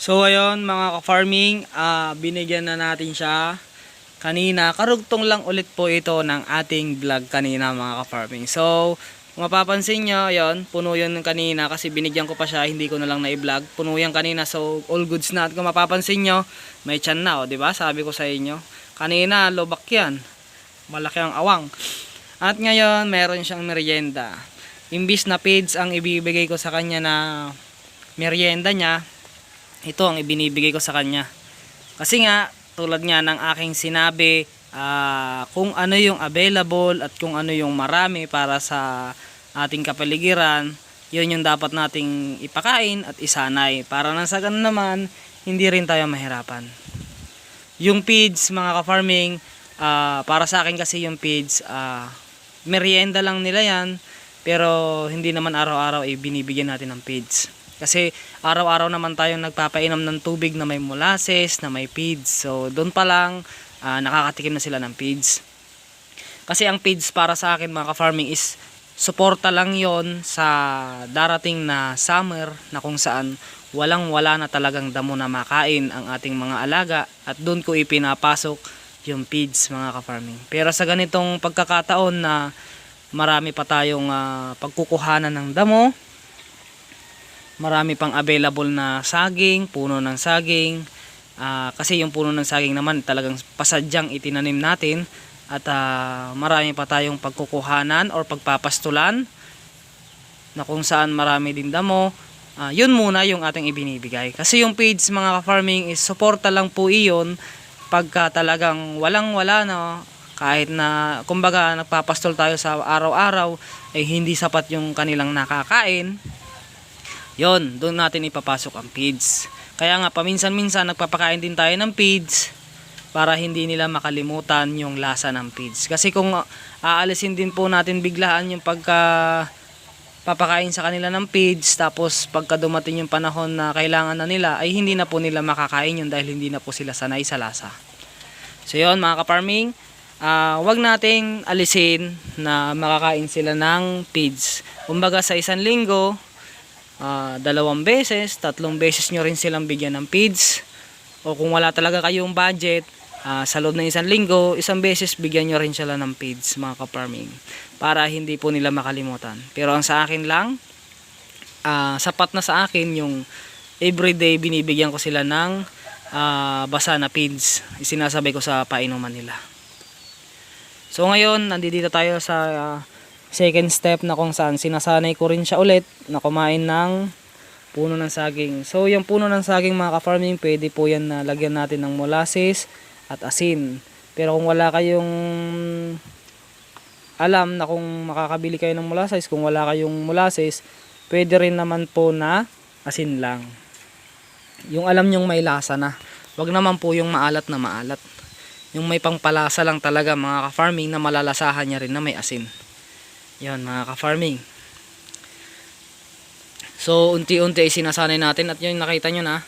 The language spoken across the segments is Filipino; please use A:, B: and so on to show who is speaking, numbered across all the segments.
A: So ayun mga ka-farming, binigyan na natin siya kanina. Karugtong lang ulit po ito ng ating vlog kanina mga ka-farming. So kung mapapansin nyo, ayun, puno yun kanina kasi binigyan ko pa siya, hindi ko na lang na-vlog. Puno yan kanina, so all goods na. At kung mapapansin nyo, may tiyan na, di ba? Sabi ko sa inyo. Kanina, lobak yan. Malaki ang awang. At ngayon, meron siyang merienda. Imbis na feeds ang ibibigay ko sa kanya na merienda niya, ito ang ibinibigay ko sa kanya. Kasi nga, tulad nga ng aking sinabi, kung ano yung available at kung ano yung marami para sa ating kapaligiran, yun yung dapat nating ipakain at isanay. Para nang sa ganun naman, hindi rin tayo mahirapan. Yung feeds, mga ka-farming, para sa akin kasi yung feeds, merienda lang nila yan, pero hindi naman araw-araw binibigyan natin ng feeds. Kasi araw-araw naman tayong nagpapainom ng tubig na may molasses, na may feeds. So doon pa lang nakakatikim na sila ng feeds. Kasi ang feeds para sa akin mga ka-farming is suporta lang yon sa darating na summer na kung saan walang-wala na talagang damo na makain ang ating mga alaga, at doon ko ipinapasok yung feeds mga ka-farming. Pero sa ganitong pagkakataon na marami pa tayong pagkukuhanan ng damo, marami pang available na saging, puno ng saging, kasi yung puno ng saging naman talagang pasadyang itinanim natin, at marami pa tayong pagkukuhanan or pagpapastulan na kung saan marami din damo. Yun muna yung ating ibinibigay. Kasi yung feeds mga ka-farming is suporta lang po iyon pagka talagang walang-wala na, kahit na kumbaga nagpapastol tayo sa araw-araw ay hindi sapat yung kanilang nakakain. Yon, doon natin ipapasok ang feeds. Kaya nga paminsan-minsan nagpapakain din tayo ng feeds para hindi nila makalimutan yung lasa ng feeds. Kasi kung aalisin din po natin biglaan yung papakain sa kanila ng feeds, tapos pagka dumating yung panahon na kailangan na nila, ay hindi na po nila makakain yun dahil hindi na po sila sanay sa lasa. So yun mga ka-farming, wag nating alisin na makakain sila ng feeds. Kumbaga sa isang linggo, 2 beses, 3 beses nyo rin silang bigyan ng feeds. O kung wala talaga kayong budget, sa loob ng isang linggo, 1 beses bigyan nyo rin sila ng feeds mga ka-farming, para hindi po nila makalimutan. Pero ang sa akin lang, sapat na sa akin yung everyday binibigyan ko sila ng basa na feeds, isinasabay ko sa painuman nila. So ngayon, nandito tayo sa second step na kung saan sinasanay ko rin siya ulit na kumain ng puno ng saging. So yung puno ng saging mga ka-farming, pwede po yan na lagyan natin ng molasses at asin. Pero kung wala kayong alam na kung makakabili kayo ng molasses, kung wala kayong molasses, pwede rin naman po na asin lang. Yung alam nyong may lasa na, wag naman po yung maalat na maalat. Yung may pangpalasa lang talaga mga ka-farming, na malalasahan niya rin na may asin. Yan mga ka-farming. So unti-unti ay sinasanay natin, at yun nakita nyo na.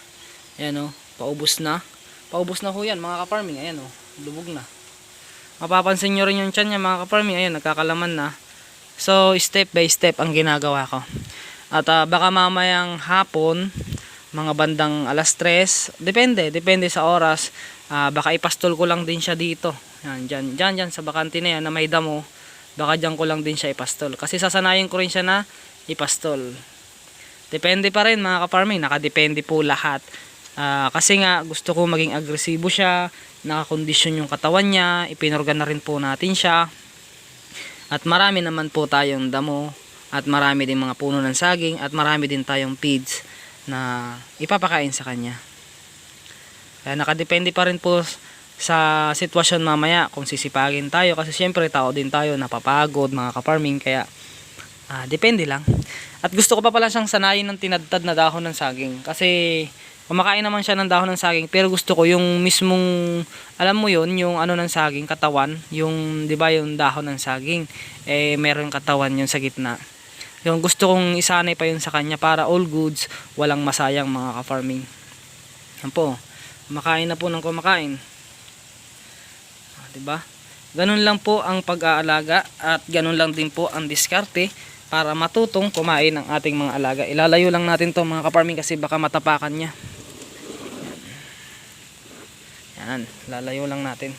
A: Ayan o, paubos na. Paubos na ho yan mga ka-farming. Ayan o, lubog na. Mapapansin nyo rin yung tiyan niya mga ka-farming. Ayan, nagkakalaman na. So step by step ang ginagawa ko. At baka mamayang hapon, mga bandang 3:00, depende sa oras, baka ipastol ko lang din siya dito. Yan, dyan sa bakante na yan na may damo, baka dyan ko lang din siya ipastol. Kasi sasanayin ko rin siya na ipastol. Depende pa rin mga ka-farming, nakadepende po lahat. Kasi nga gusto ko maging agresibo siya, nakakondisyon yung katawan niya, ipinorgan na rin po natin siya. At marami naman po tayong damo, at marami din mga puno ng saging, at marami din tayong feeds na ipapakain sa kanya. Kaya nakadepende pa rin po sa sitwasyon mamaya kung sisipagin tayo, kasi syempre tao din tayo, napapagod mga ka-farming. Kaya depende lang. At gusto ko pa pala siyang sanayin ng tinadtad na dahon ng saging, kasi kumakain naman siya ng dahon ng saging, pero gusto ko yung mismong, alam mo yun, yung ano ng saging, katawan, yung 'di ba yung dahon ng saging, meron katawan yun sa gitna. Yung gusto kong isanay pa yun sa kanya para all goods, walang masayang mga ka-farming. Yan po, kumakain na po ng kumakain. 'Di ba? Ganun lang po ang pag-aalaga, at ganun lang din po ang diskarte para matutong kumain ang ating mga alaga. Ilalayo lang natin to mga ka-farming kasi baka matapakan niya. Yan, lalayo lang natin.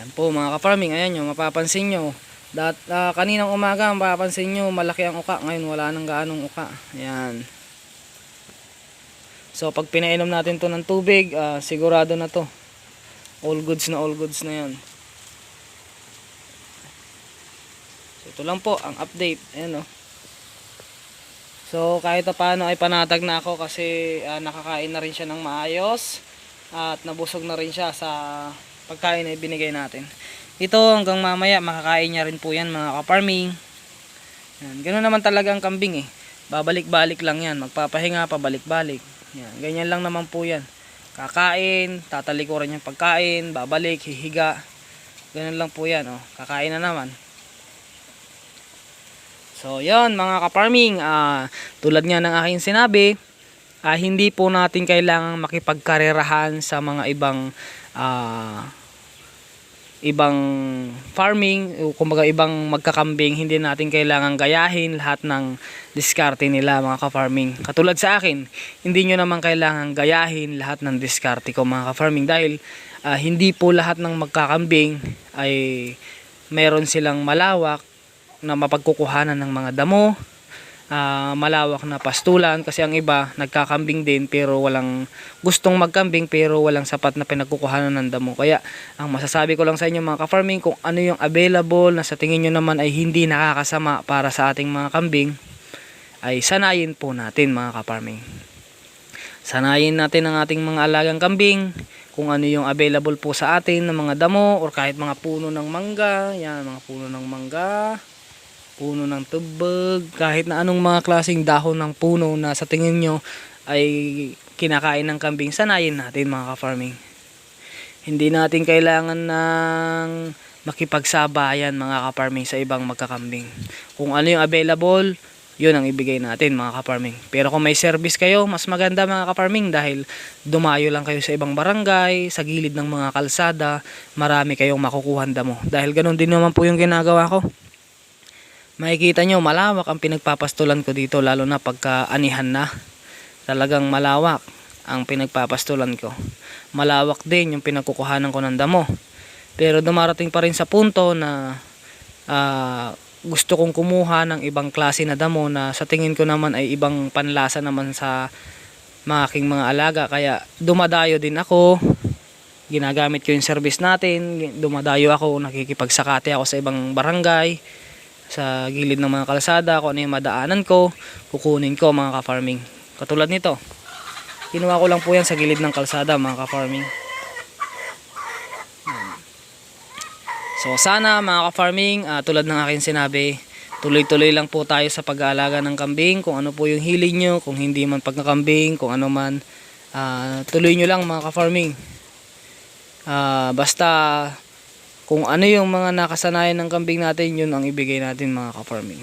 A: Yan po mga ka-farming, ayan nyo, mapapansin nyo. Kaninang umaga, mapapansin nyo, malaki ang uka. Ngayon wala nang gaanong uka. Ayan. So pag pinainom natin to ng tubig, sigurado na to. All goods na yan. So ito lang po ang update. Ayan o. So kahit paano ay panatag na ako kasi nakakain na rin siya ng maayos. At nabusog na rin siya sa pagkain na ibinigay natin. Ito hanggang mamaya makakain niya rin po yan mga ka-farming. Ganoon naman talaga ang kambing eh. Babalik-balik lang yan. Magpapahinga, pabalik-balik. Yan, ganyan lang naman po yan. Kakain, tatalikuran yung pagkain, babalik, hihiga. Ganun lang po yan. Oh. Kakain na naman. So yon mga ka-farming. Tulad nga ng aking sinabi, hindi po natin kailangang makipagkarerahan sa mga ibang farming, kumbaga ibang magkakambing. Hindi natin kailangan gayahin lahat ng diskarte nila mga ka-farming. Katulad sa akin, hindi nyo naman kailangan gayahin lahat ng diskarte ko mga ka-farming dahil hindi po lahat ng magkakambing ay meron silang malawak na mapagkukuhanan ng mga damo, malawak na pastulan, kasi ang iba nagkakambing din pero walang gustong magkambing pero walang sapat na pinagkukuhanan ng damo. Kaya ang masasabi ko lang sa inyo mga ka-farming, kung ano yung available na sa tingin nyo naman ay hindi nakakasama para sa ating mga kambing, ay sanayin po natin mga ka-farming. Sanayin natin ang ating mga alagang kambing kung ano yung available po sa atin ng mga damo or kahit mga puno ng mangga. Yan, mga puno ng mangga, puno ng tubig, kahit na anong mga klaseng dahon ng puno na sa tingin nyo ay kinakain ng kambing, sanayin natin mga ka-farming. Hindi natin kailangan ng makipagsabayan mga ka-farming sa ibang magkakambing. Kung ano yung available, yun ang ibigay natin mga ka-farming. Pero kung may service kayo, mas maganda mga ka-farming dahil dumayo lang kayo sa ibang barangay, sa gilid ng mga kalsada, marami kayong makukuhan damo. Dahil ganun din naman po yung ginagawa ko. Makikita nyo, malawak ang pinagpapastulan ko dito, lalo na pagka anihan na. Talagang malawak ang pinagpapastulan ko. Malawak din yung pinagkukuhanan ko ng damo. Pero dumarating pa rin sa punto na gusto kong kumuha ng ibang klase na damo na sa tingin ko naman ay ibang panlasa naman sa aking mga alaga. Kaya dumadayo din ako, ginagamit ko yung service natin, dumadayo ako, nakikipagsakate ako sa ibang barangay, sa gilid ng mga kalsada, kung ano yung madaanan ko, kukunin ko mga ka-farming. Katulad nito, kinuha ko lang po yan sa gilid ng kalsada mga ka-farming. So sana mga ka-farming, tulad ng aking sinabi, tuloy-tuloy lang po tayo sa pag-aalaga ng kambing. Kung ano po yung hilig nyo, kung hindi man pagkakambing, kung ano man, tuloy nyo lang mga ka-farming. Basta kung ano yung mga nakasanayan ng kambing natin, yun ang ibigay natin mga ka-farming.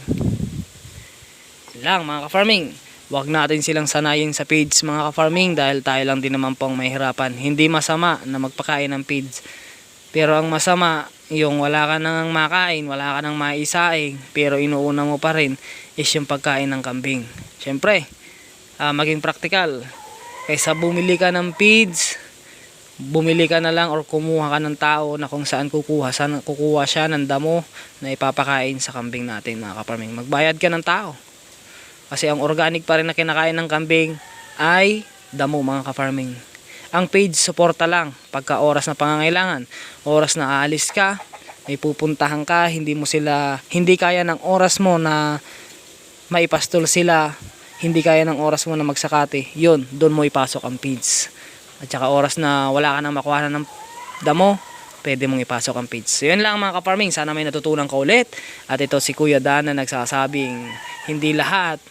A: Lang mga ka-farming, wag natin silang sanayin sa feeds mga ka-farming dahil tayo lang din naman pong mahihirapan. Hindi masama na magpakain ng feeds, pero ang masama yung wala ka nang makain, wala ka nang maisaing, pero inuuna mo pa rin is yung pagkain ng kambing. Syempre, maging practical. Kaysa bumili ka ng feeds, bumili ka na lang or kumuha ka ng tao na kung saan kukuha siya ng damo na ipapakain sa kambing natin mga ka-farming. Magbayad ka ng tao. Kasi ang organic pa rin na kinakain ng kambing ay damo mga ka-farming. Ang page suporta lang pagka oras na pangangailangan. Oras na aalis ka, may pupuntahan ka, hindi kaya ng oras mo na maipastol sila, hindi kaya ng oras mo na magsakate, yun, doon mo ipasok ang feeds. At saka oras na wala ka nang makuha ng damo, pwede mong ipasok ang feeds. So yun lang mga ka-farming, sana may natutunan ka ulit. At ito si Kuya Dan na nagsasabing hindi lahat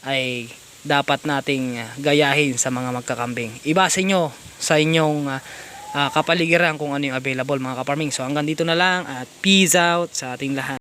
A: ay dapat nating gayahin sa mga magkakambing. Ibase nyo sa inyong kapaligiran kung ano yung available mga ka-farming. So hanggang dito na lang at peace out sa ating lahat.